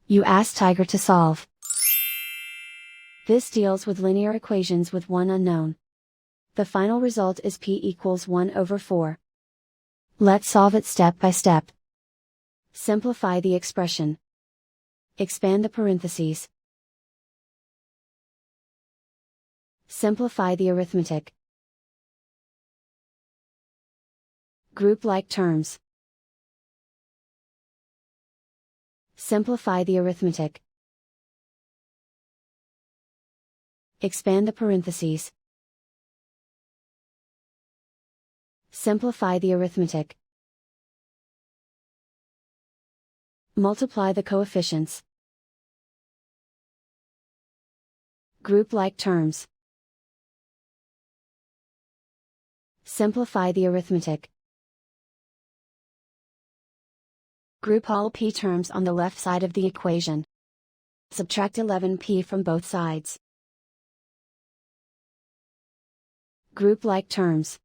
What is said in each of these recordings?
You ask Tiger to solve. This deals with linear equations with one unknown. The final result is p equals 1/4. Let's solve it step by step. Simplify the expression. Expand the parentheses. Simplify the arithmetic. Group like terms. Simplify the arithmetic. Expand the parentheses. Simplify the arithmetic. Multiply the coefficients. Group like terms. Simplify the arithmetic. Group all p terms on the left side of the equation. Subtract 11p from both sides. Group like terms.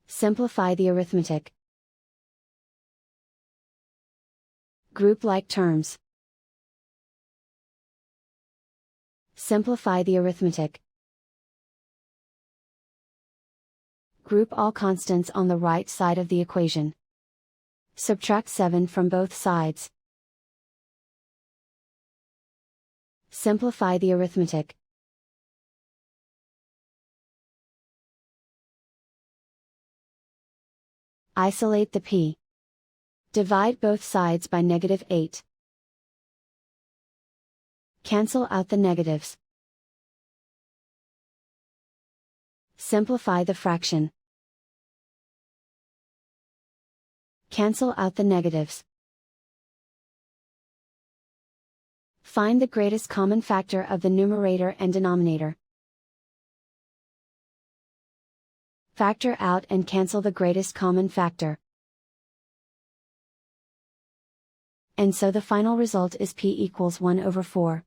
Simplify the arithmetic. Group like terms. Simplify the arithmetic. Group all constants on the right side of the equation. Subtract 7 from both sides. Simplify the arithmetic. Isolate the p. Divide both sides by -8. Cancel out the negatives. Simplify the fraction. Cancel out the negatives. Find the greatest common factor of the numerator and denominator. Factor out and cancel the greatest common factor. And so the final result is p equals 1/4.